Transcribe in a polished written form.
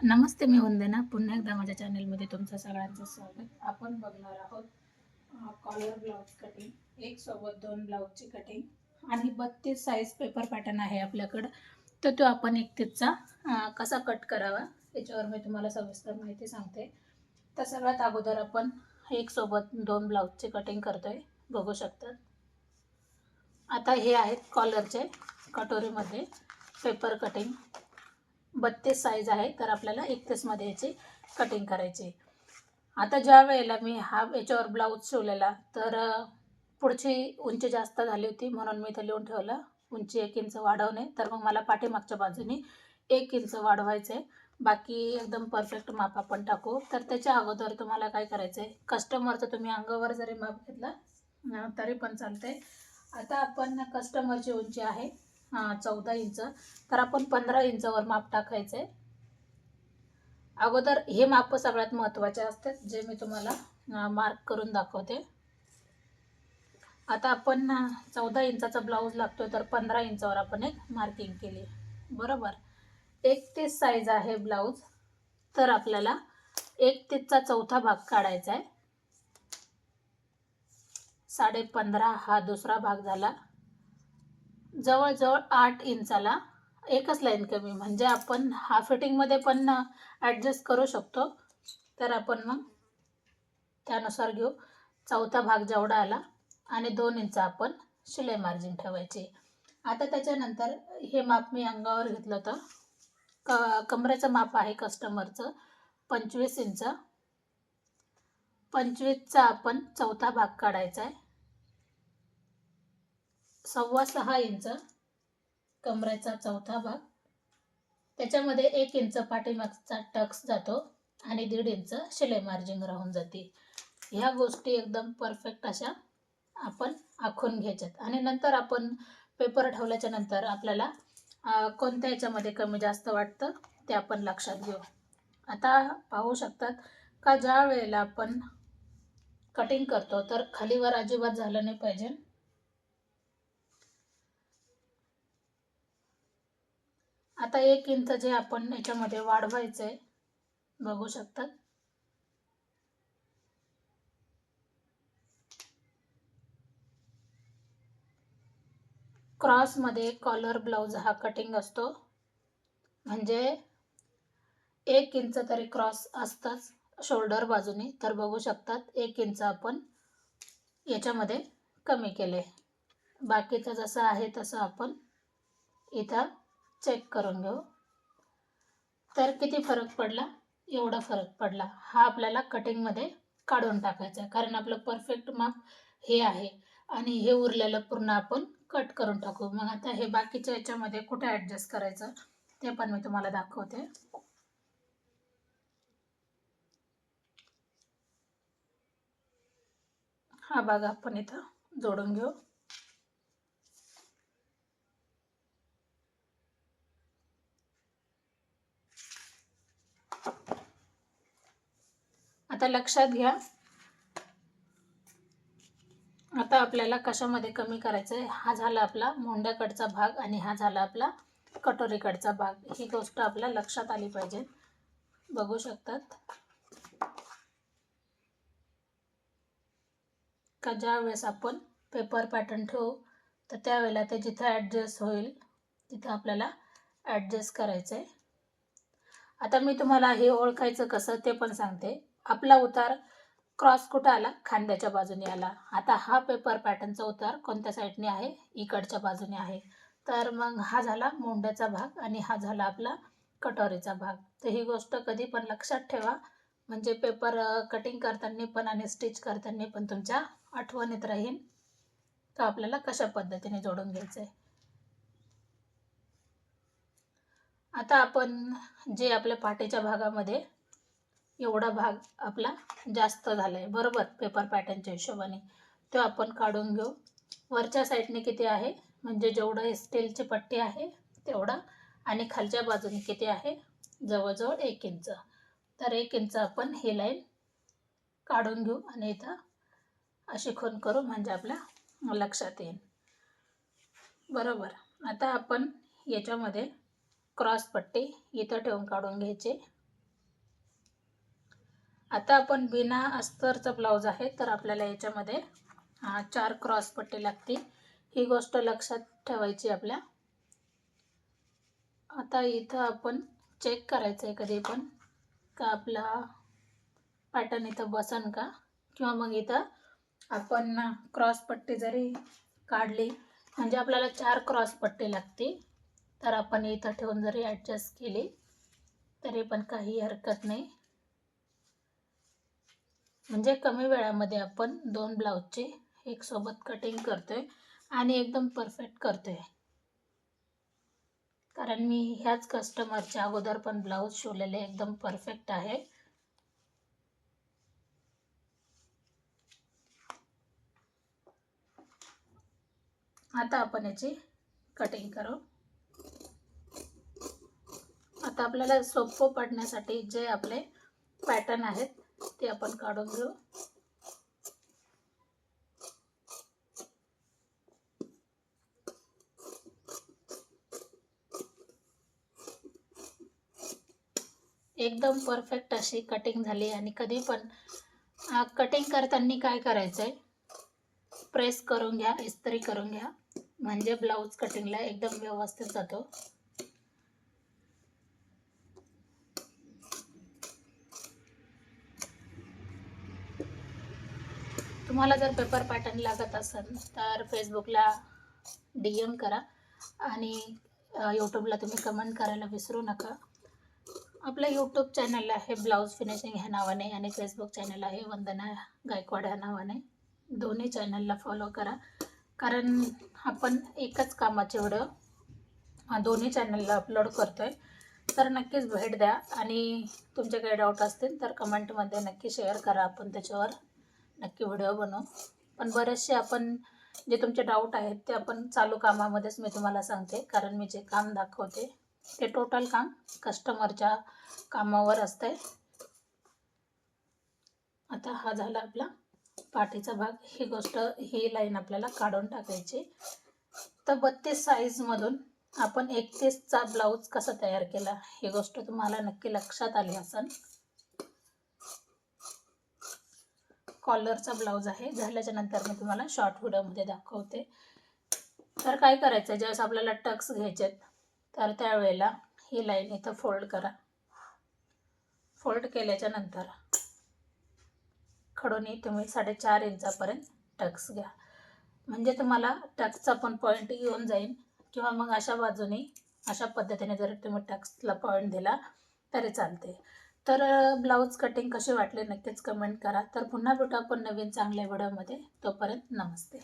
नमस्ते, मी वंदना. पुन्हा एकदा माझ्या चॅनलमध्ये तुमचं सगळ्यांचं स्वागत. आपण बघणार आहोत कॉलर ब्लाउज कटिंग, एक सोबत दोन ब्लाउजची कटिंग आणि 32 साईज पेपर पॅटर्न आहे आपल्याकडं. तर तो आपण 31चा कसा कट करावा याच्यावर मी तुम्हाला सविस्तर माहिती सांगते. तर सगळ्यात अगोदर आपण एक सोबत दोन ब्लाउजची कटिंग करतोय, बघू शकतात. आता हे आहेत कॉलरचे कटोरीमध्ये पेपर कटिंग. 32 साईज आहे, तर आपल्याला 31 मध्ये याची कटिंग करायची. आता ज्या वेळेला मी हा याच्यावर ब्लाऊज शिवलेला, तर पुढची उंची जास्त झाली होती, म्हणून मी इथं लिहून ठेवलं उंची 1 इंच वाढवणे. तर मग मला पाठीमागच्या बाजूनी 1 इंच वाढवायचं आहे. बाकी एकदम परफेक्ट माप आपण टाकू. तर त्याच्या अगोदर तुम्हाला काय करायचं आहे, कस्टमरचं तुम्ही अंगावर जरी माप घेतलं तरी पण चालतंय. आता आपण कस्टमरची उंची आहे 14 इंच, तर आपण 15 इंचावर माप टाकायचं आहे. अगोदर हे माप सगळ्यात महत्त्वाचे असतात, जे मी तुम्हाला मार्क करून दाखवते. आता आपण 14 इंचाचा ब्लाऊज लागतोय, तर 15 इंचावर आपण एक मार्किंग केली, बरोबर. 31 साईज आहे ब्लाऊज, तर आपल्याला 31चा चौथा भाग काढायचा आहे. 15.5 हा दुसरा भाग झाला. जवळजवळ 8 इंचाला एकच लाईन कमी, म्हणजे आपण हा फिटिंगमध्ये पण ॲडजस्ट करू शकतो. तर आपण मग त्यानुसार घेऊ. चौथा भाग जेवढा आला आणि 2 इंच आपण शिलाई मार्जिन ठेवायची. आता त्याच्यानंतर हे माप मी अंगावर घेतलं होतं. कमरेचं माप आहे कस्टमरचं 25 इंच. 25चा आपण चौथा भाग काढायचा आहे. 6.25 इंच कमरेचा चौथा भाग. त्याच्यामध्ये 1 इंच पाठीमागचा टक्स जातो आणि 1.5 इंच शिलाई मार्जिन राहून जाते. ह्या गोष्टी एकदम परफेक्ट अशा आपण आखून घ्यायच्यात. आणि नंतर आपण पेपर ठेवल्याच्या नंतर आपल्याला कोणत्या याच्यामध्ये कमी जास्त वाटतं ते आपण लक्षात घेऊ. आता पाहू शकतात का ज्या वेळेला आपण कटिंग करतो, तर खालीवर अजिबात झालं नाही पाहिजे. आता 1 इंच जे आपण याच्यामध्ये वाढवायचं आहे, बघू शकतात. क्रॉसमध्ये कॉलर ब्लाऊज हा कटिंग असतो, म्हणजे 1 इंच तरी क्रॉस असताच शोल्डर बाजूने. तर बघू शकतात 1 इंच आपण याच्यामध्ये कमी केले. बाकीचं जसं आहे तसं आपण इथं चेक करून घेऊ. तर किती फरक पडला, एवढा फरक पडला. हा आपल्याला कटिंगमध्ये काढून टाकायचा आहे, कारण आपलं परफेक्ट माप हे आहे आणि हे उरलेलं पूर्ण आपण कट करून टाकू. मग आता हे बाकीच्या याच्यामध्ये कुठे ॲडजस्ट करायचं ते पण मी तुम्हाला दाखवते. हा भाग आपण इथं जोडून घेऊ. आता लक्षात घ्या, आता आपल्याला कशामध्ये कमी करायचं आहे. हा झाला आपला मोंड्याकडचा भाग आणि हा झाला आपला कटोरीकडचा भाग. ही गोष्ट आपल्या लक्षात आली पाहिजे. बघू शकतात का ज्या वेळेस आपण पेपर पॅटर्न ठेवू, तर त्यावेळेला ते जिथं ॲडजस्ट होईल तिथं आपल्याला ॲडजस्ट करायचं आहे. आता मी तुम्हाला हे ओळखायचं कसं ते पण सांगते. आपला उतार क्रॉस कुठं आला, खांद्याच्या बाजूने आला. आता हा पेपर पॅटर्नचा उतार कोणत्या साईडने आहे, इकडच्या बाजूने आहे. तर मग हा झाला मोंड्याचा भाग आणि हा झाला आपला कटोरीचा भाग. तर ही गोष्ट कधी पण लक्षात ठेवा, म्हणजे पेपर कटिंग करताना पण आणि स्टिच करताना पण तुमच्या आठवणीत राहील तर आपल्याला कशा पद्धतीने जोडून घ्यायचं आहे. आता आपण जे आपल्या पाठीच्या भागामध्ये एवढा भाग आपला जास्त झाला आहे, बरोबर, पेपर पॅटर्नच्या हिशोबाने, तो आपण काढून घेऊ. वरच्या साईडने किती आहे, म्हणजे जेवढं स्टीलची पट्टी आहे तेवढा, आणि खालच्या बाजूने किती आहे, जवळजवळ 1 इंच. तर 1 इंच आपण ही लाईन काढून घेऊ आणि इथं अशी खूण करू, म्हणजे आपल्या लक्षात येईल, बरोबर. आता आपण याच्यामध्ये क्रॉस पट्टी इथं ठेवून काढून घ्यायची. आता आपण बिना अस्तरचा ब्लाऊज आहे, तर आपल्याला याच्यामध्ये 4 क्रॉस पट्टी लागते, ही गोष्ट लक्षात ठेवायची आपल्या. आता इथं आपण चेक करायचं आहे कधी पण का आपला पॅटर्न इथं बसन का, किंवा मग इथं आपण क्रॉस पट्टी जरी काढली म्हणजे आपल्याला 4 क्रॉस पट्टी लागते, तर आपण इथं ठेवून जरी ॲडजस्ट केली तरी पण काही हरकत नाही. म्हणजे कमी वेळामध्ये आपण 2 ब्लाऊजचे एक सोबत कटिंग करतोय आणि एकदम परफेक्ट करतोय. कारण मी ह्याच कस्टमरच्या अगोदर पण ब्लाऊज शिवलेले एकदम परफेक्ट आहे. आता आपण याची कटिंग करू. आता आपल्याला सोपं पडण्यासाठी जे आपले पॅटर्न आहेत ते आपण काढून घेऊ. एकदम परफेक्ट अशी कटिंग झाली. आणि कधी पण कटिंग करताना काय करायचं आहे, प्रेस करून घ्या, इस्त्री करून घ्या, म्हणजे ब्लाऊज कटिंगला एकदम व्यवस्थित जातो. तुम्हाला जर पेपर पॅटर्न लागत असेल तर फेसबुकला DM करा आणि यूट्यूबला तुम्ही कमेंट करायला विसरू नका. आपलं यूट्यूब चॅनल आहे ब्लाऊज फिनिशिंग ह्या नावाने आणि फेसबुक चॅनल आहे वंदना गायकवाड ह्या नावाने. दोन्ही चॅनलला फॉलो करा, कारण आपण एकच कामाचे व्हिडिओ दोन्ही चॅनलला अपलोड करतोय. तर नक्कीच भेट द्या आणि तुमचे काही डाऊट असतील तर कमेंटमध्ये नक्की शेअर करा, आपण त्याच्यावर नक्की व्हिडिओ बनवू. पण बरेचसे आपण जे तुमचे डाऊट आहेत ते आपण चालू कामामध्येच मी तुम्हाला सांगते, कारण मी जे काम दाखवते ते टोटल काम कस्टमरच्या कामावर असतंय. आता हा झाला आपला पाठीचा भाग. ही लाईन आपल्याला काढून टाकायची. तर 32 साईजमधून आपण 31चा ब्लाऊज कसा तयार केला ही गोष्ट तुम्हाला नक्की लक्षात आली असेल. कॉलरचा ब्लाऊज आहे, झाल्याच्या नंतर मी तुम्हाला शॉर्ट व्हिडिओमध्ये दाखवते. तर काय करायचं, ज्यावेळेस आपल्याला टक्स घ्यायचे तर त्यावेळेला ही लाईन इथं फोल्ड करा. फोल्ड केल्याच्या नंतर खडूनी तुम्ही 4.5 इंचापर्यंत टक्स घ्या, म्हणजे तुम्हाला टक्सचा पण पॉईंट येऊन जाईल. किंवा मग अशा बाजूने अशा पद्धतीने जर तुम्ही टक्सला पॉईंट दिला तरी चालते. तर ब्लाऊज कटिंग कसे वाटले नक्कीच कमेंट करा. तर पुन्हा भेटू आपण नवीन चांगल्या व्हिडिओमध्ये. तोपर्यंत नमस्ते.